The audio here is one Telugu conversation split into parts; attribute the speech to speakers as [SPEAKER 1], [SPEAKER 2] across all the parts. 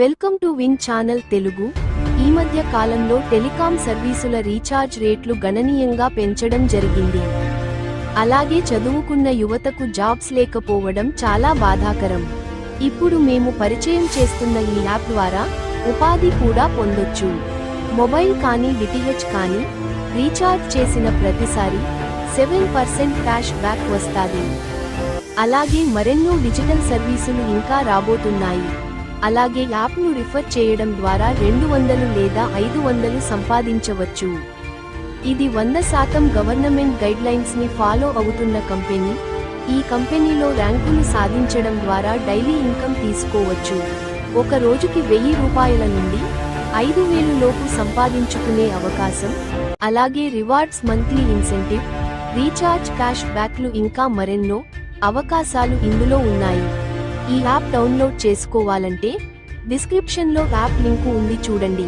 [SPEAKER 1] Welcome to win channel Telugu. ఈ మధ్య కాలంలో టెలికాం సర్వీసుల రీఛార్జ్ రేట్లు గణనీయంగా పెంచడం జరిగింది. అలాగే చదువుకున్న యువతకు జాబ్స్ లేకపోవడం చాలా బాధాకరం. ఇప్పుడు మేము పరిచయం చేస్తున్న ఈ యాప్ ద్వారా ఉపాధి కూడా పొందొచ్చు. మొబైల్ కానీ డిటిహెచ్ కానీ రీఛార్జ్ చేసిన ప్రతిసారి 7% క్యాష్ బ్యాక్ వస్తాది. అలాగే మరెన్నో డిజిటల్ సర్వీసులు ఇంకా రాబోతున్నాయి. అలాగే యాప్ను రిఫర్ చేయడం ద్వారా 200 లేదా 500 సంపాదించవచ్చు. ఇది 100% గవర్నమెంట్ గైడ్లైన్స్ ని ఫాలో అవుతున్న కంపెనీ. ఈ కంపెనీలో ర్యాంకులు సాధించడం ద్వారా డైలీ ఇన్కమ్ తీసుకోవచ్చు. ఒక రోజుకి 1000 రూపాయల నుండి 5000 లోపు సంపాదించుకునే అవకాశం, అలాగే rewards, monthly incentive, recharge, cash బ్యాక్లు ఇంకా మరెన్నో అవకాశాలు ఇందులో ఉన్నాయి. ఈ యాప్ డౌన్లోడ్ చేసుకోవాలంటే డిస్క్రిప్షన్లో యాప్ లింకు ఉంది, చూడండి.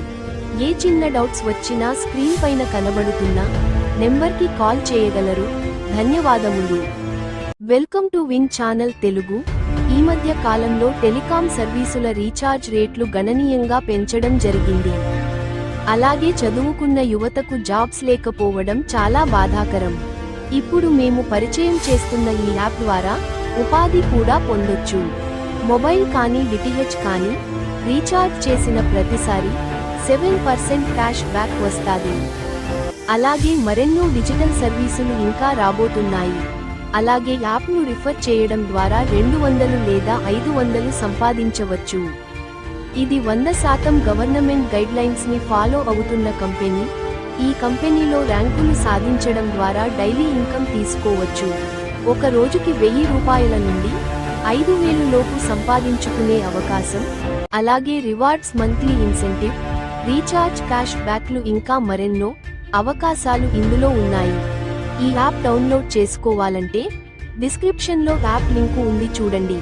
[SPEAKER 1] ఏ చిన్న డౌట్స్ వచ్చినా స్క్రీన్ పైన కనబడుతున్న నెంబర్కి కాల్ చేయగలరు. ధన్యవాదములు. Welcome to win channel Telugu. ఈ మధ్య కాలంలో టెలికాం సర్వీసుల రీఛార్జ్ రేట్లు గణనీయంగా పెంచడం జరిగింది. అలాగే చదువుకున్న యువతకు జాబ్స్ లేకపోవడం చాలా బాధాకరం. ఇప్పుడు మేము పరిచయం చేస్తున్న ఈ యాప్ ద్వారా ఉపాధి కూడా పొందొచ్చు. మొబైల్ కానీ డిటిహెచ్ కానీ రీఛార్జ్ చేసిన ప్రతిసారి 7% క్యాష్ బ్యాక్ వస్తాది. అలాగే మరెన్నో డిజిటల్ సర్వీసులు ఇంకా రాబోతున్నాయి. అలాగే యాప్ను రిఫర్ చేయడం ద్వారా 200 లేదా 500 సంపాదించవచ్చు. ఇది 100% గవర్నమెంట్ గైడ్లైన్స్ ని ఫాలో అవుతున్న కంపెనీ. ఈ కంపెనీలో ర్యాంకులు సాధించడం ద్వారా డైలీ ఇన్కమ్ తీసుకోవచ్చు. ఒక రోజుకి 1000 రూపాయల నుండి 5000 లోపు సంపాదించుకునే అవకాశం, అలాగే rewards, monthly incentive, recharge, cash బ్యాక్లు ఇంకా మరెన్నో అవకాశాలు ఇందులో ఉన్నాయి. ఈ యాప్ డౌన్లోడ్ చేసుకోవాలంటే డిస్క్రిప్షన్లో యాప్ లింకు ఉంది, చూడండి.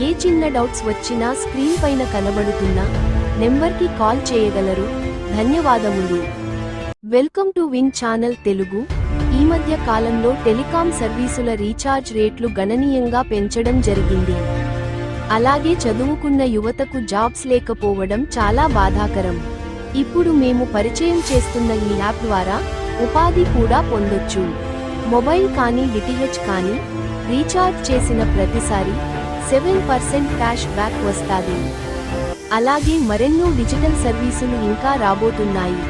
[SPEAKER 1] ఏ చిన్న డౌట్స్ వచ్చినా స్క్రీన్ పైన కనబడుతున్న నెంబర్కి కాల్ చేయగలరు. ధన్యవాదములు. Welcome to win channel Telugu. ఈ మధ్య కాలంలో టెలికాం సర్వీసుల రీఛార్జ్ రేట్లు గణనీయంగా పెంచడం జరిగింది. అలాగే చదువుకున్న యువతకు జాబ్స్ లేకపోవడం చాలా బాధాకరం. ఇప్పుడు మేము పరిచయం చేస్తున్న ఈ యాప్ ద్వారా ఉపాధి కూడా పొందొచ్చు. మొబైల్ కానీ డిటిహెచ్ కానీ రీఛార్జ్ చేసిన ప్రతిసారి 7% క్యాష్ బ్యాక్ వస్తాది. అలాగే మరెన్నో డిజిటల్ సర్వీసులు ఇంకా రాబోతున్నాయి.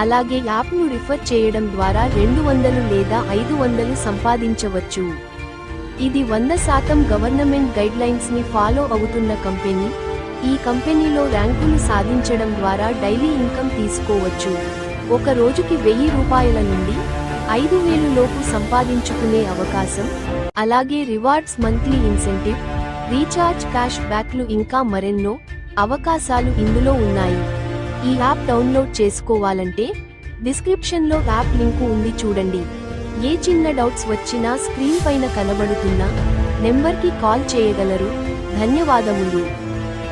[SPEAKER 1] అలాగే యాప్ను రిఫర్ చేయడం ద్వారా 200 లేదా 500 సంపాదించవచ్చు. ఇది 100% గవర్నమెంట్ గైడ్లైన్స్ ని ఫాలో అవుతున్న కంపెనీ. ఈ కంపెనీలో ర్యాంకులు సాధించడం ద్వారా డైలీ ఇన్కమ్ తీసుకోవచ్చు. ఒక రోజుకి 1000 రూపాయల నుండి 5000 లోపు సంపాదించుకునే అవకాశం, అలాగే rewards, monthly incentive, recharge, cash బ్యాక్లు ఇంకా మరెన్నో అవకాశాలు ఇందులో ఉన్నాయి. ఈ యాప్ డౌన్లోడ్ చేసుకోవాలంటే డిస్క్రిప్షన్లో యాప్ లింకు ఉంది, చూడండి. ఏ చిన్న డౌట్స్ వచ్చినా స్క్రీన్ పైన కనబడుతున్న నెంబర్కి కాల్ చేయగలరు. ధన్యవాదములు.